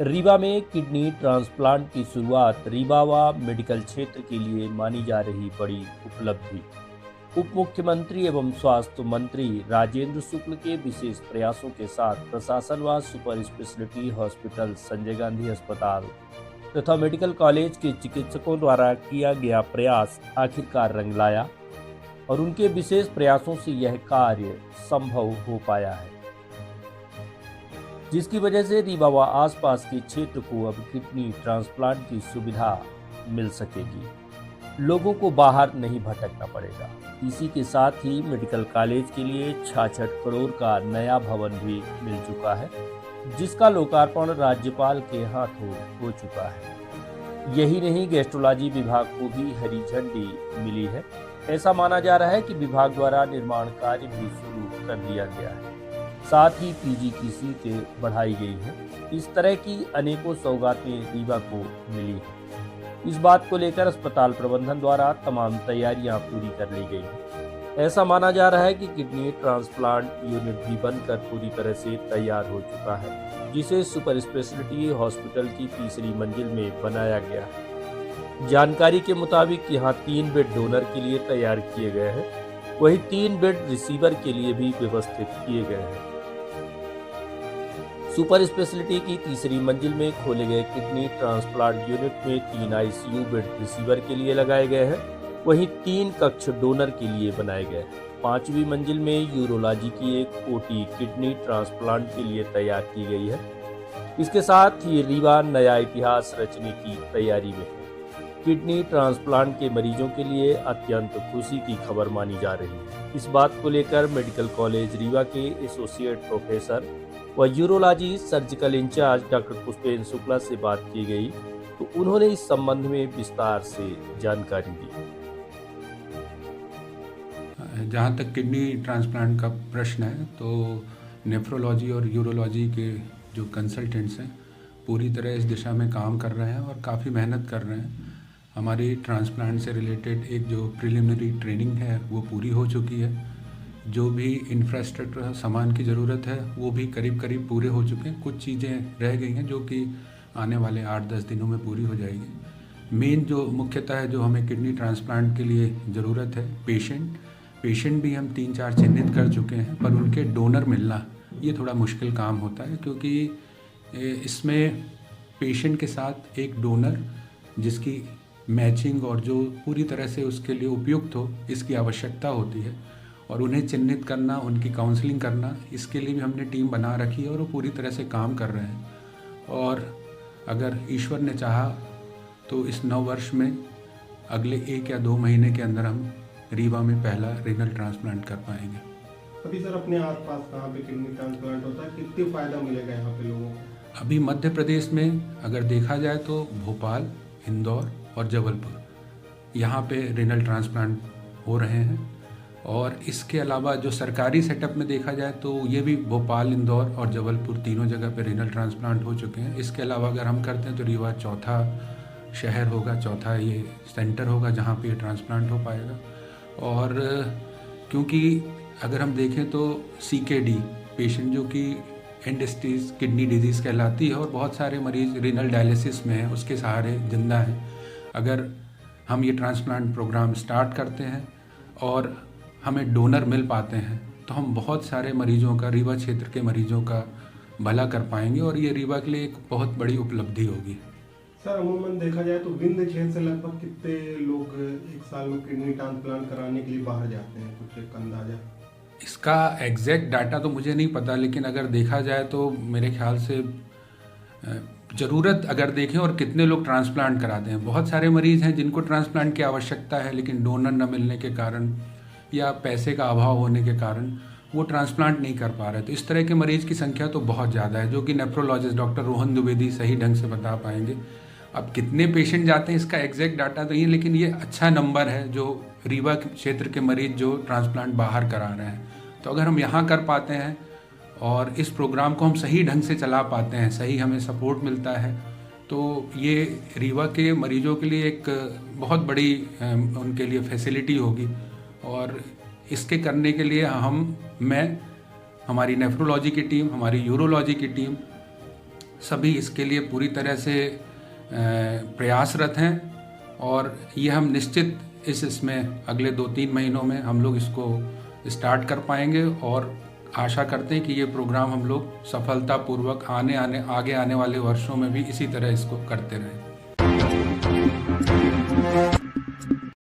रीवा में kidney transplant की शुरुआत रीवा व मेडिकल क्षेत्र के लिए मानी जा रही बड़ी उपलब्धि। उप मुख्यमंत्री एवं स्वास्थ्य मंत्री राजेंद्र शुक्ल के विशेष प्रयासों के साथ प्रशासन व super speciality hospital Sanjay Gandhi अस्पताल तथा मेडिकल कॉलेज के चिकित्सकों द्वारा किया गया प्रयास आखिरकार रंग लाया और उनके विशेष प्रयासों से यह कार्य संभव हो पाया है, जिसकी वजह से रीवा व आसपास के क्षेत्र को अब किडनी ट्रांसप्लांट की सुविधा मिल सकेगी। लोगों को बाहर नहीं भटकना पड़ेगा। इसी के साथ ही मेडिकल कॉलेज के लिए 66 करोड़ का नया भवन भी मिल चुका है, जिसका लोकार्पण राज्यपाल के हाथों हो चुका है। यही नहीं, गैस्ट्रोलॉजी विभाग को भी हरी झंडी मिली है। ऐसा माना जा रहा है कि विभाग द्वारा निर्माण कार्य भी शुरू कर दिया गया है। साथ ही पीजी की सीटें बढ़ाई गई हैं। इस तरह की अनेकों सौगातें रीवा को मिली हैं। इस बात को लेकर अस्पताल प्रबंधन द्वारा तमाम तैयारियां पूरी कर ली गई हैं। ऐसा माना जा रहा है कि किडनी ट्रांसप्लांट यूनिट भी बनकर पूरी तरह से तैयार हो चुका है, जिसे सुपर स्पेशलिटी हॉस्पिटल की तीसरी मंजिल में बनाया गया है। जानकारी के मुताबिक यहाँ 3 बेड डोनर के लिए तैयार किए गए हैं, वहीं 3 बेड रिसीवर के लिए भी व्यवस्थित किए गए हैं। सुपर स्पेशलिटी की तीसरी मंजिल में खोले गए किडनी ट्रांसप्लांट यूनिट में 3 आईसीयू बेड रिसीवर के लिए लगाए गए हैं, वहीं 3 कक्ष डोनर के लिए बनाए गए। 5वीं मंजिल में यूरोलॉजी की एक ओटी किडनी ट्रांसप्लांट के लिए तैयार की गई है। इसके साथ ही रीवा नया इतिहास रचने की तैयारी में है। किडनी ट्रांसप्लांट के मरीजों के लिए अत्यंत खुशी की खबर मानी जा रही है। इस बात को लेकर मेडिकल कॉलेज रीवा के एसोसिएट प्रोफेसर व urology surgical incharge doctor Pushpendra Shukla से बात की गई तो उन्होंने इस संबंध में विस्तार से जानकारी दी। जहाँ तक किडनी ट्रांसप्लांट का प्रश्न है तो नेफ्रोलॉजी और यूरोलॉजी के जो कंसल्टेंट्स हैं पूरी तरह इस दिशा में काम कर रहे हैं और काफ़ी मेहनत कर रहे हैं। हमारी ट्रांसप्लांट से रिलेटेड एक जो प्रिलिमिनरी ट्रेनिंग है वो पूरी हो चुकी है। जो भी इंफ्रास्ट्रक्चर सामान की ज़रूरत है वो भी करीब करीब पूरे हो चुके हैं। कुछ चीज़ें रह गई हैं जो कि आने वाले 8-10 दिनों में पूरी हो जाएगी। मेन जो मुख्यतः है जो हमें किडनी ट्रांसप्लांट के लिए ज़रूरत है पेशेंट भी हम 3-4 चिन्हित कर चुके हैं, पर उनके डोनर मिलना ये थोड़ा मुश्किल काम होता है, क्योंकि इसमें पेशेंट के साथ एक डोनर जिसकी मैचिंग और जो पूरी तरह से उसके लिए उपयुक्त हो इसकी आवश्यकता होती है और उन्हें चिन्हित करना, उनकी काउंसलिंग करना, इसके लिए भी हमने टीम बना रखी है और वो पूरी तरह से काम कर रहे हैं। और अगर ईश्वर ने चाहा तो इस नव वर्ष में अगले 1 या 2 महीने के अंदर हम रीवा में पहला रीनल ट्रांसप्लांट कर पाएंगे। अभी सर अपने आसपास कहाँ पे किडनी ट्रांसप्लांट होता है, कितनी फ़ायदा मिलेगा यहाँ पे लोगों को? अभी मध्य प्रदेश में अगर देखा जाए तो भोपाल, इंदौर और जबलपुर यहाँ पे रीनल ट्रांसप्लांट हो रहे हैं। और इसके अलावा जो सरकारी सेटअप में देखा जाए तो ये भी भोपाल, इंदौर और जबलपुर तीनों जगह पे रीनल ट्रांसप्लांट हो चुके हैं। इसके अलावा अगर हम करते हैं तो रीवा चौथा शहर होगा, चौथा ये सेंटर होगा जहाँ पे ये ट्रांसप्लांट हो पाएगा। और क्योंकि अगर हम देखें तो CKD पेशेंट जो कि एंड स्टेज किडनी डिजीज़ कहलाती है और बहुत सारे मरीज़ रीनल डायलिसिस में हैं, उसके सहारे जिंदा हैं। अगर हम ये ट्रांसप्लांट प्रोग्राम स्टार्ट करते हैं और हमें डोनर मिल पाते हैं तो हम बहुत सारे मरीजों का, रीवा क्षेत्र के मरीजों का भला कर पाएंगे और ये रीवा के लिए एक बहुत बड़ी उपलब्धि होगी। सर अमूमन देखा जाए तो विंध्य क्षेत्र से लगभग कितने लोग एक साल में किडनी ट्रांसप्लांट कराने के लिए बाहर जाते हैं, कुछ एक अंदाजा? इसका एग्जैक्ट डाटा तो मुझे नहीं पता, लेकिन अगर देखा जाए तो मेरे ख्याल से ज़रूरत अगर देखें और कितने लोग ट्रांसप्लांट कराते हैं, बहुत सारे मरीज़ हैं जिनको ट्रांसप्लांट की आवश्यकता है लेकिन डोनर न मिलने के कारण या पैसे का अभाव होने के कारण वो ट्रांसप्लांट नहीं कर पा रहे। तो इस तरह के मरीज़ की संख्या तो बहुत ज़्यादा है, जो कि नेफ्रोलॉजिस्ट डॉक्टर रोहन द्विवेदी सही ढंग से बता पाएंगे। अब कितने पेशेंट जाते हैं इसका एग्जैक्ट डाटा तो ये, लेकिन ये अच्छा नंबर है जो रीवा क्षेत्र के मरीज़ जो ट्रांसप्लांट बाहर करा रहे हैं। तो अगर हम यहाँ कर पाते हैं और इस प्रोग्राम को हम सही ढंग से चला पाते हैं, सही हमें सपोर्ट मिलता है, तो ये रीवा के मरीजों के लिए एक बहुत बड़ी उनके लिए फैसिलिटी होगी। और इसके करने के लिए मैं हमारी नेफ्रोलॉजी की टीम, हमारी यूरोलॉजी की टीम सभी इसके लिए पूरी तरह से प्रयासरत हैं और ये हम निश्चित इसमें अगले 2-3 महीनों में हम लोग इसको स्टार्ट कर पाएंगे और आशा करते हैं कि ये प्रोग्राम हम लोग सफलतापूर्वक आगे आने वाले वर्षों में भी इसी तरह इसको करते रहें।